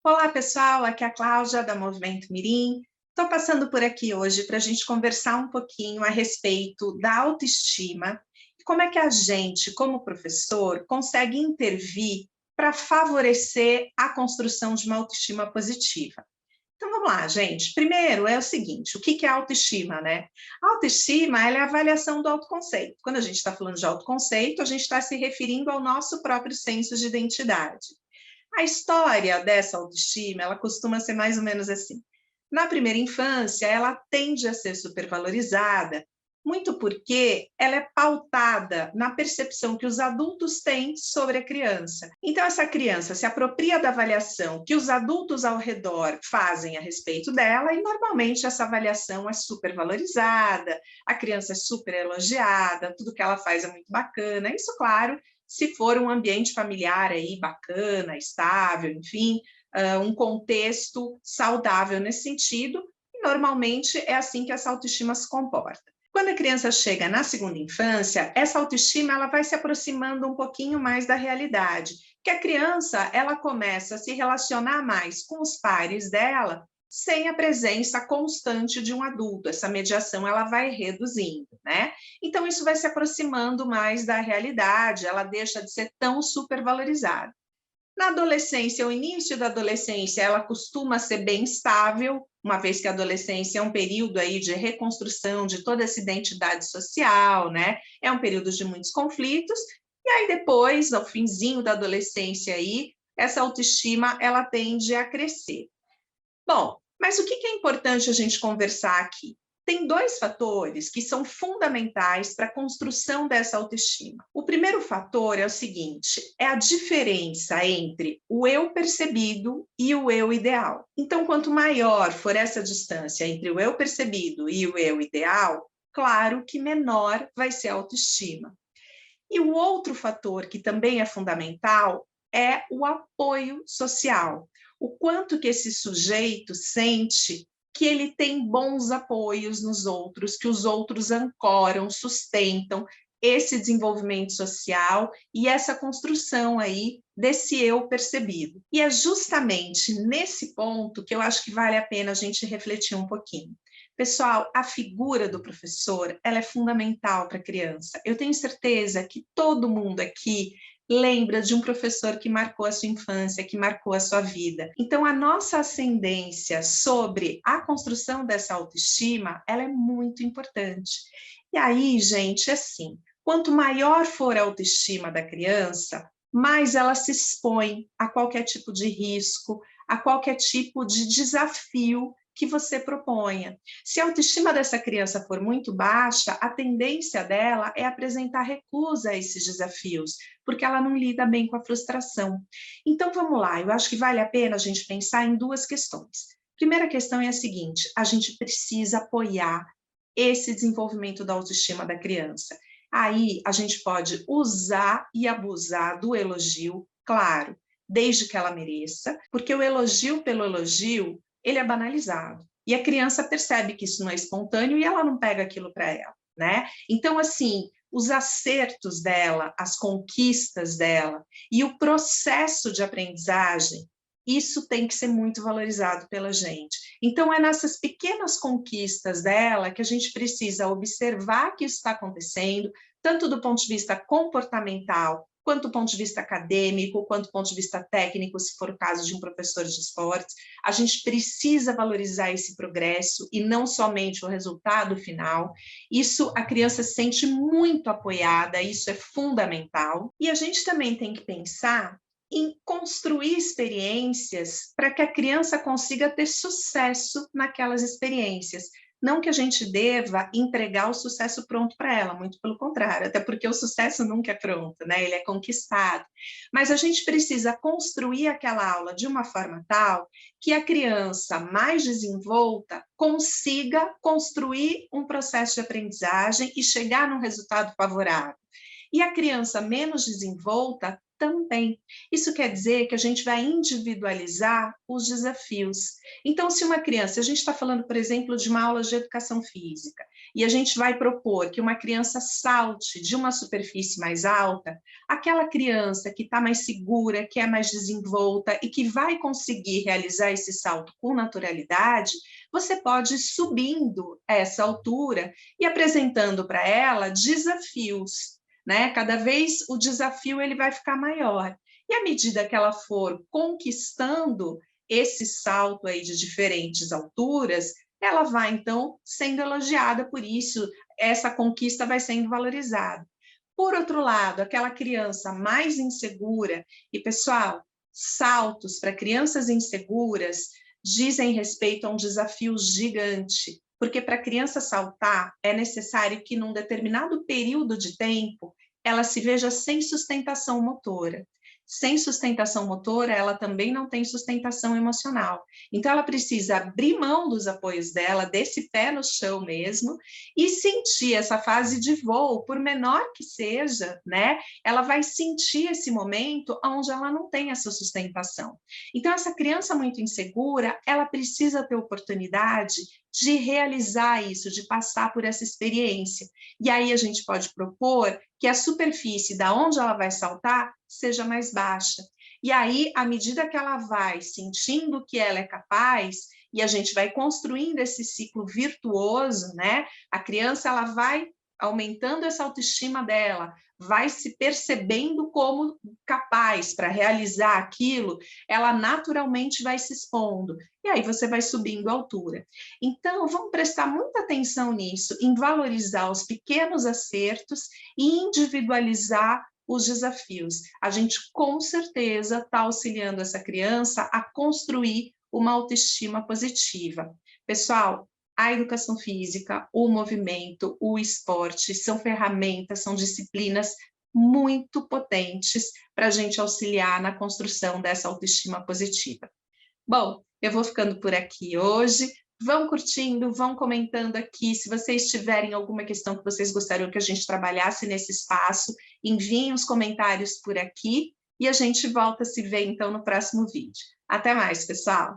Olá, pessoal, aqui é a Cláudia, da Movimento Mirim. Estou passando por aqui hoje para a gente conversar um pouquinho a respeito da autoestima e como é que a gente, como professor, consegue intervir para favorecer a construção de uma autoestima positiva. Então, vamos lá, gente. Primeiro é o seguinte, o que é autoestima, né? A autoestima, ela é a avaliação do autoconceito. Quando a gente está falando de autoconceito, a gente está se referindo ao nosso próprio senso de identidade. A história dessa autoestima, ela costuma ser mais ou menos assim. Na primeira infância, ela tende a ser supervalorizada, muito porque ela é pautada na percepção que os adultos têm sobre a criança. Então, essa criança se apropria da avaliação que os adultos ao redor fazem a respeito dela, e normalmente essa avaliação é supervalorizada, a criança é super elogiada, tudo que ela faz é muito bacana. Isso, claro, se for um ambiente familiar aí bacana, estável, enfim, um contexto saudável nesse sentido, e normalmente é assim que essa autoestima se comporta. Quando a criança chega na segunda infância, essa autoestima ela vai se aproximando um pouquinho mais da realidade, que a criança ela começa a se relacionar mais com os pares dela sem a presença constante de um adulto. Essa mediação ela vai reduzindo, né? Então isso vai se aproximando mais da realidade, ela deixa de ser tão supervalorizada. Na adolescência, o início da adolescência, ela costuma ser bem estável, uma vez que a adolescência é um período aí de reconstrução de toda essa identidade social, né? É um período de muitos conflitos, e aí depois, ao finzinho da adolescência aí, essa autoestima, ela tende a crescer. Bom, mas o que é importante a gente conversar aqui? Tem dois fatores que são fundamentais para a construção dessa autoestima. O primeiro fator é o seguinte: é a diferença entre o eu percebido e o eu ideal. Então, quanto maior for essa distância entre o eu percebido e o eu ideal, claro que menor vai ser a autoestima. E o outro fator que também é fundamental é o apoio social. O quanto que esse sujeito sente que ele tem bons apoios nos outros, que os outros ancoram, sustentam esse desenvolvimento social e essa construção aí desse eu percebido. E é justamente nesse ponto que eu acho que vale a pena a gente refletir um pouquinho. Pessoal, a figura do professor, ela é fundamental para a criança. Eu tenho certeza que todo mundo aqui lembra de um professor que marcou a sua infância, que marcou a sua vida. Então, a nossa ascendência sobre a construção dessa autoestima, ela é muito importante. E aí, gente, assim, quanto maior for a autoestima da criança, mais ela se expõe a qualquer tipo de risco, a qualquer tipo de desafio que você proponha. Se a autoestima dessa criança for muito baixa, a tendência dela é apresentar recusa a esses desafios, porque ela não lida bem com a frustração. Então, vamos lá, eu acho que vale a pena a gente pensar em duas questões. Primeira questão é a seguinte: a gente precisa apoiar esse desenvolvimento da autoestima da criança. Aí, a gente pode usar e abusar do elogio, claro, desde que ela mereça, porque o elogio pelo elogio ele é banalizado. E a criança percebe que isso não é espontâneo e ela não pega aquilo para ela, né? Então, assim, os acertos dela, as conquistas dela e o processo de aprendizagem, isso tem que ser muito valorizado pela gente. Então, é nessas pequenas conquistas dela que a gente precisa observar que isso está acontecendo, tanto do ponto de vista comportamental, quanto do ponto de vista acadêmico, quanto do ponto de vista técnico, se for o caso de um professor de esportes. A gente precisa valorizar esse progresso e não somente o resultado final. Isso a criança se sente muito apoiada, isso é fundamental. E a gente também tem que pensar em construir experiências para que a criança consiga ter sucesso naquelas experiências. Não que a gente deva entregar o sucesso pronto para ela, muito pelo contrário, até porque o sucesso nunca é pronto, né? Ele é conquistado. Mas a gente precisa construir aquela aula de uma forma tal que a criança mais desenvolta consiga construir um processo de aprendizagem e chegar num resultado favorável. E a criança menos desenvolta também. Isso quer dizer que a gente vai individualizar os desafios. Então, se uma criança, a gente está falando, por exemplo, de uma aula de educação física, e a gente vai propor que uma criança salte de uma superfície mais alta, aquela criança que está mais segura, que é mais desenvolta e que vai conseguir realizar esse salto com naturalidade, você pode ir subindo essa altura e apresentando para ela desafios, né? Cada vez o desafio ele vai ficar maior. E à medida que ela for conquistando esse salto aí de diferentes alturas, ela vai então sendo elogiada por isso, essa conquista vai sendo valorizada. Por outro lado, aquela criança mais insegura, e pessoal, saltos para crianças inseguras dizem respeito a um desafio gigante, porque para a criança saltar é necessário que num determinado período de tempo ela se veja sem sustentação motora. Sem sustentação motora, ela também não tem sustentação emocional. Então, ela precisa abrir mão dos apoios dela, desse pé no chão mesmo, e sentir essa fase de voo, por menor que seja, né? Ela vai sentir esse momento onde ela não tem essa sustentação. Então, essa criança muito insegura, ela precisa ter oportunidade de realizar isso, de passar por essa experiência. E aí a gente pode propor que a superfície da onde ela vai saltar seja mais baixa. E aí, à medida que ela vai sentindo que ela é capaz, e a gente vai construindo esse ciclo virtuoso, né? A criança ela vai aumentando essa autoestima dela, vai se percebendo como capaz para realizar aquilo, ela naturalmente vai se expondo. E aí você vai subindo a altura. Então, vamos prestar muita atenção nisso, em valorizar os pequenos acertos e individualizar os desafios. A gente, com certeza, está auxiliando essa criança a construir uma autoestima positiva. Pessoal, a educação física, o movimento, o esporte são ferramentas, são disciplinas muito potentes para a gente auxiliar na construção dessa autoestima positiva. Bom, eu vou ficando por aqui hoje. Vão curtindo, vão comentando aqui. Se vocês tiverem alguma questão que vocês gostariam que a gente trabalhasse nesse espaço, enviem os comentários por aqui e a gente volta a se ver então no próximo vídeo. Até mais, pessoal!